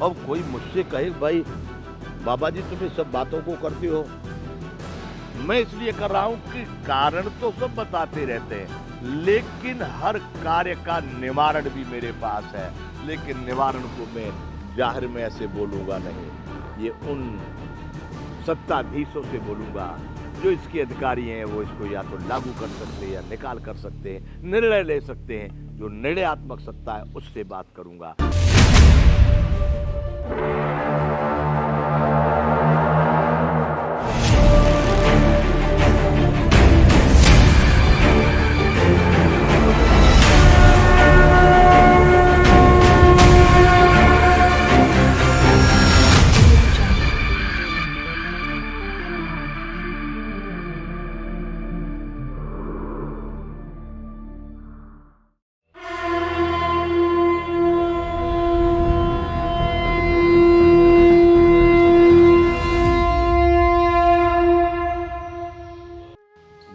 अब कोई मुझसे कहे भाई बाबा जी तुम सब बातों को करते हो, मैं इसलिए कर रहा हूं कि कारण तो सब बताते रहते हैं, लेकिन हर कार्य का निवारण भी मेरे पास है। लेकिन निवारण को मैं जाहिर में ऐसे बोलूंगा नहीं, ये उन सत्ताधीशों से बोलूंगा जो इसके अधिकारी हैं। वो इसको या तो लागू कर सकते हैं या निकाल कर सकते हैं, निर्णय ले सकते हैं। जो निर्णयात्मक सत्ता है उससे बात करूंगा।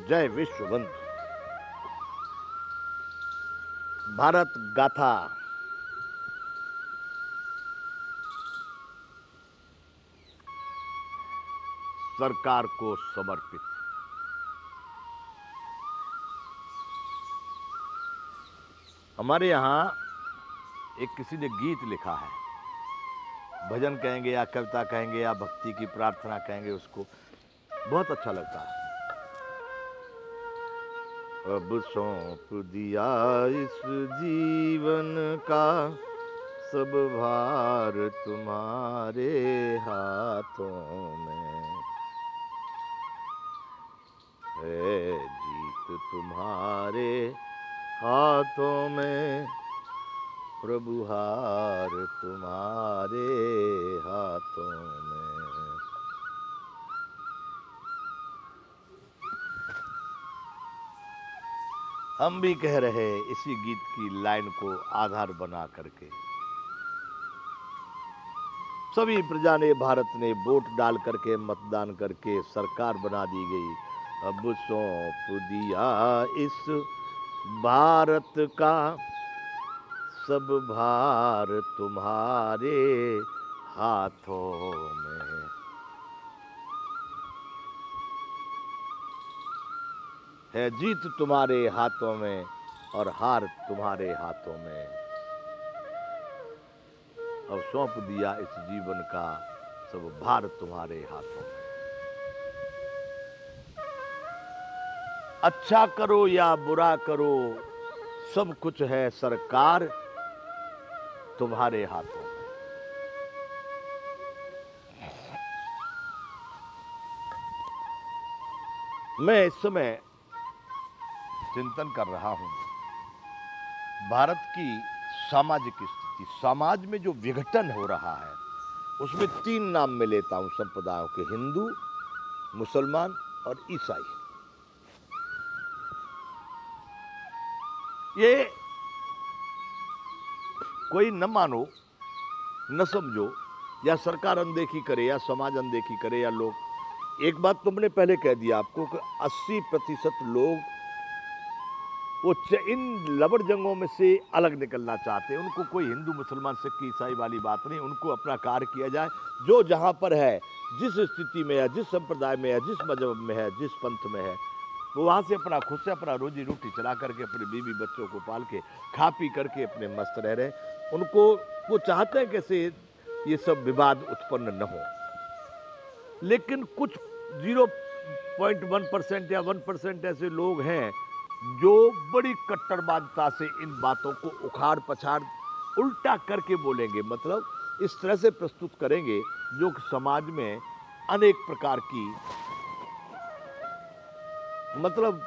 जय विश्व बंधु। भारत गाथा सरकार को समर्पित। हमारे यहाँ एक किसी ने गीत लिखा है, भजन कहेंगे या कविता कहेंगे या भक्ति की प्रार्थना कहेंगे, उसको बहुत अच्छा लगता है। अब सौंप दिया इस जीवन का सब भार तुम्हारे हाथों में है, जीत तुम्हारे हाथों में, प्रभु हार तुम्हारे हाथों में। हम भी कह रहे इसी गीत की लाइन को आधार बना करके, सभी प्रजा ने, भारत ने वोट डाल करके, मतदान करके सरकार बना दी गई। अब सौंप दिया इस भारत का सब भार तुम्हारे हाथों में है, जीत तुम्हारे हाथों में और हार तुम्हारे हाथों में। अब सौंप दिया इस जीवन का सब भार तुम्हारे हाथों में। अच्छा करो या बुरा करो, सब कुछ है सरकार तुम्हारे हाथों में। मैं इस समय चिंतन कर रहा हूं भारत की सामाजिक स्थिति। समाज में जो विघटन हो रहा है उसमें तीन नाम मैं लेता हूं संप्रदायों के, हिंदू, मुसलमान और ईसाई। ये कोई न मानो, न समझो, या सरकार अनदेखी करे या समाज अनदेखी करे या लोग। एक बात तुमने पहले कह दिया आपको कि 80% लोग वो इन लबड़ जंगों में से अलग निकलना चाहते हैं। उनको कोई हिंदू मुसलमान सिख ईसाई वाली बात नहीं, उनको अपना कार्य किया जाए। जो जहां पर है, जिस स्थिति में है, जिस संप्रदाय में है, जिस मजहब में है, जिस पंथ में है, वो वहां से अपना खुद से अपना रोजी रोटी चला करके, अपने बीवी बच्चों को पाल के, खा पी करके अपने मस्त रह रहे। उनको वो चाहते हैं कैसे ये सब विवाद उत्पन्न न हो। लेकिन कुछ 0.1% या 1% ऐसे लोग हैं जो बड़ी कट्टरवादिता से इन बातों को उखाड़ पछाड़ उल्टा करके बोलेंगे। मतलब इस तरह से प्रस्तुत करेंगे जो समाज में अनेक प्रकार की मतलब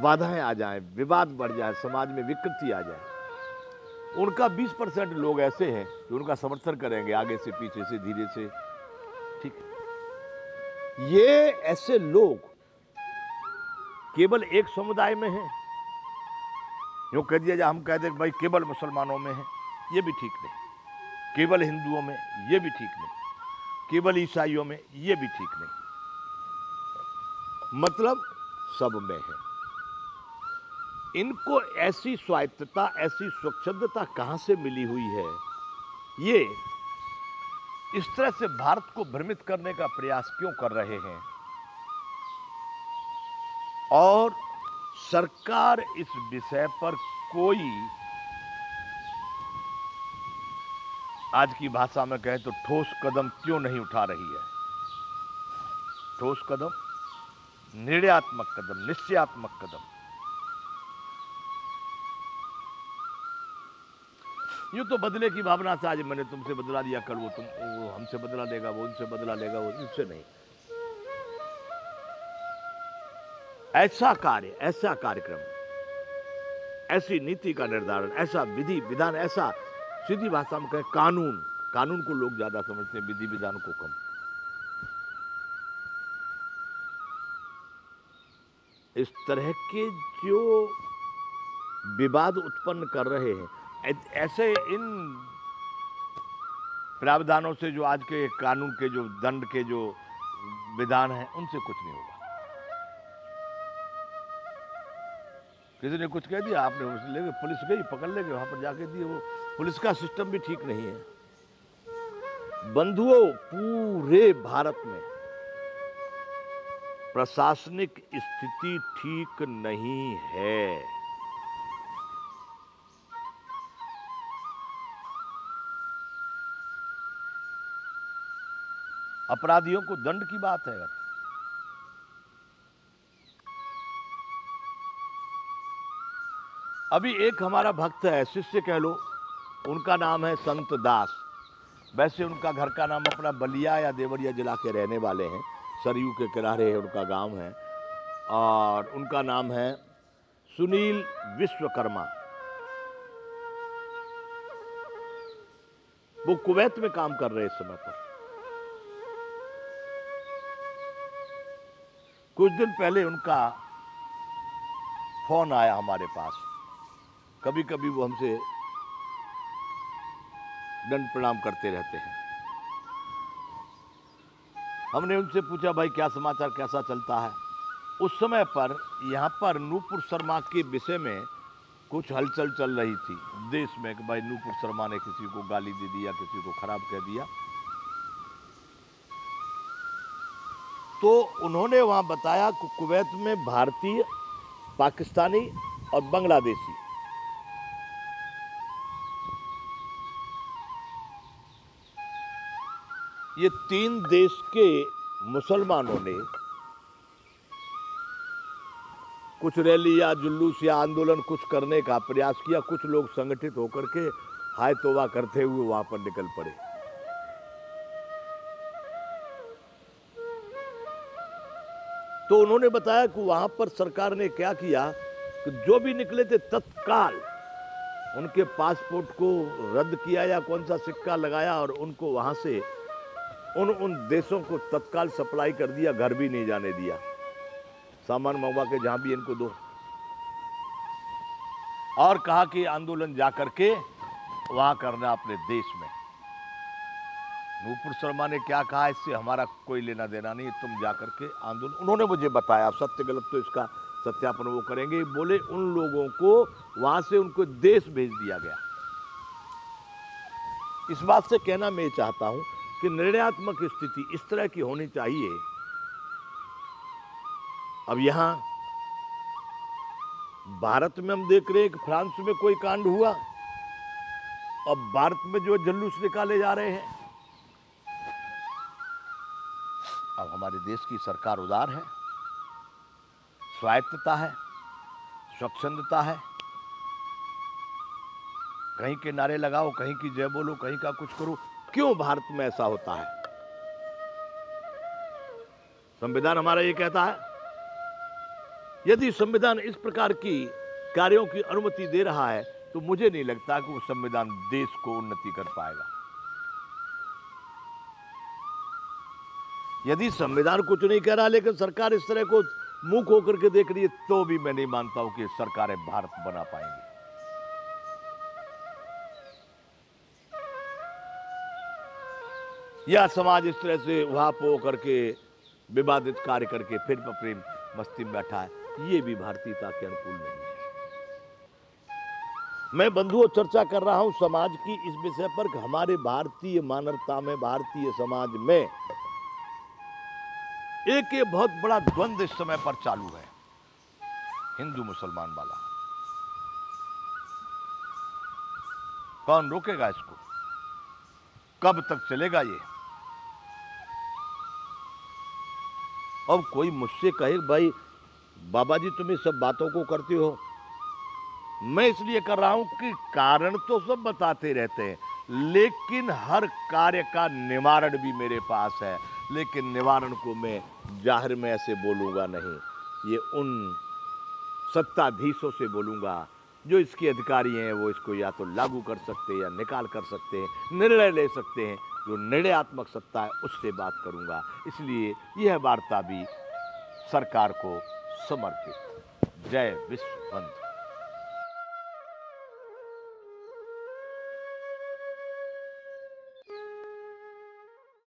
बाधाएं आ जाएं, विवाद बढ़ जाए, समाज में विकृति आ जाए। उनका 20% लोग ऐसे हैं जो उनका समर्थन करेंगे, आगे से पीछे से धीरे से। ठीक है, ये ऐसे लोग केवल एक समुदाय में हैं। जो कह दिया जाए, हम कह दें भाई केवल मुसलमानों में है, ये भी ठीक नहीं। केवल हिंदुओं में, ये भी ठीक नहीं। केवल ईसाइयों में, ये भी ठीक नहीं। मतलब सब में है। इनको ऐसी स्वायत्तता, ऐसी स्वच्छंदता कहां से मिली हुई है? ये इस तरह से भारत को भ्रमित करने का प्रयास क्यों कर रहे हैं? और सरकार इस विषय पर कोई, आज की भाषा में कहें तो ठोस कदम क्यों नहीं उठा रही है? ठोस कदम, निर्णयात्मक कदम, निश्चयात्मक कदम। यूं तो बदले की भावना से आज मैंने तुमसे बदला लिया, कल वो हमसे बदला लेगा, वो उनसे बदला लेगा, वो इससे नहीं। ऐसा कार्य, ऐसा कार्यक्रम, ऐसी नीति का निर्धारण, ऐसा विधि विधान, ऐसा सीधी भाषा में कहें कानून, कानून को लोग ज्यादा समझते हैं, विधि विधान को कम। इस तरह के जो विवाद उत्पन्न कर रहे हैं, ऐसे इन प्रावधानों से, जो आज के कानून के जो दंड के जो विधान हैं, उनसे कुछ नहीं होगा। किसी ने कुछ कह दिया, आपने उसने लेके पुलिस गई, पकड़ लेके वहां पर जाके दिए। वो पुलिस का सिस्टम भी ठीक नहीं है। बंधुओं, पूरे भारत में प्रशासनिक स्थिति ठीक नहीं है। अपराधियों को दंड की बात है। अभी एक हमारा भक्त है, शिष्य कह लो, उनका नाम है संत दास। वैसे उनका घर का नाम अपना बलिया या देवरिया जिला के रहने वाले हैं, सरयू के किनारे है उनका गांव है, और उनका नाम है सुनील विश्वकर्मा। वो कुवैत में काम कर रहे इस समय पर। कुछ दिन पहले उनका फोन आया हमारे पास। कभी कभी वो हमसे दंड प्रणाम करते रहते हैं। हमने उनसे पूछा, भाई क्या समाचार, कैसा चलता है? उस समय पर यहाँ पर नूपुर शर्मा के विषय में कुछ हलचल चल रही थी देश में कि भाई नूपुर शर्मा ने किसी को गाली दे दिया, किसी को खराब कह दिया। तो उन्होंने वहां बताया कि कुवैत में भारतीय, पाकिस्तानी और बांग्लादेशी, ये 3 देश के मुसलमानों ने कुछ रैली या जुलूस या आंदोलन कुछ करने का प्रयास किया। कुछ लोग संगठित होकर के हाय तौबा करते हुए वहां पर निकल पड़े। तो उन्होंने बताया कि वहां पर सरकार ने क्या किया कि जो भी निकले थे तत्काल उनके पासपोर्ट को रद्द किया या कौन सा सिक्का लगाया, और उनको वहां से उन देशों को तत्काल सप्लाई कर दिया, घर भी नहीं जाने दिया। सामान मंगवा के जहां भी इनको दो, और कहा कि आंदोलन जाकर के वहां करना अपने देश में। नूपुर शर्मा ने क्या कहा, इससे हमारा कोई लेना देना नहीं, तुम जाकर के आंदोलन। उन्होंने मुझे बताया, सत्य गलत तो इसका सत्यापन वो करेंगे। बोले उन लोगों को वहां से उनको देश भेज दिया गया। इस बात से कहना मैं चाहता हूं कि निर्णयात्मक स्थिति इस तरह की होनी चाहिए। अब यहां भारत में हम देख रहे हैं कि फ्रांस में कोई कांड हुआ, अब भारत में जो जुलूस निकाले जा रहे हैं। अब हमारे देश की सरकार उदार है, स्वायत्तता है, स्वच्छंदता है। कहीं के नारे लगाओ, कहीं की जय बोलो, कहीं का कुछ करो। क्यों भारत में ऐसा होता है? संविधान हमारा ये कहता है। यदि संविधान इस प्रकार की कार्यों की अनुमति दे रहा है तो मुझे नहीं लगता कि वो संविधान देश को उन्नति कर पाएगा। यदि संविधान कुछ नहीं कह रहा लेकिन सरकार इस तरह को मुंह होकर के देख रही है, तो भी मैं नहीं मानता हूं कि सरकारें भारत बना पाएंगी। यह समाज इस तरह से वहां पो करके विवादित कार्य करके फिर अपनी मस्ती में बैठा है, ये भी भारतीयता के अनुकूल नहीं है। मैं बंधुओं चर्चा कर रहा हूं समाज की इस विषय पर कि हमारे भारतीय मानवता में, भारतीय समाज में एक ये बहुत बड़ा द्वंद्व इस समय पर चालू है, हिंदू मुसलमान वाला। कौन रोकेगा इसको? कब तक चलेगा ये? अब कोई मुझसे कहे भाई बाबा जी तुम इस सब बातों को करते हो, मैं इसलिए कर रहा हूं कि कारण तो सब बताते रहते हैं, लेकिन हर कार्य का निवारण भी मेरे पास है। लेकिन निवारण को मैं जाहिर में ऐसे बोलूंगा नहीं, ये उन सत्ताधीशों से बोलूंगा जो इसके अधिकारी हैं। वो इसको या तो लागू कर सकते हैं या निकाल कर सकते हैं, निर्णय ले सकते हैं। जो निर्णयात्मक सत्ता है उससे बात करूंगा। इसलिए यह वार्ता भी सरकार को समर्पित। जय विश्व बंधु।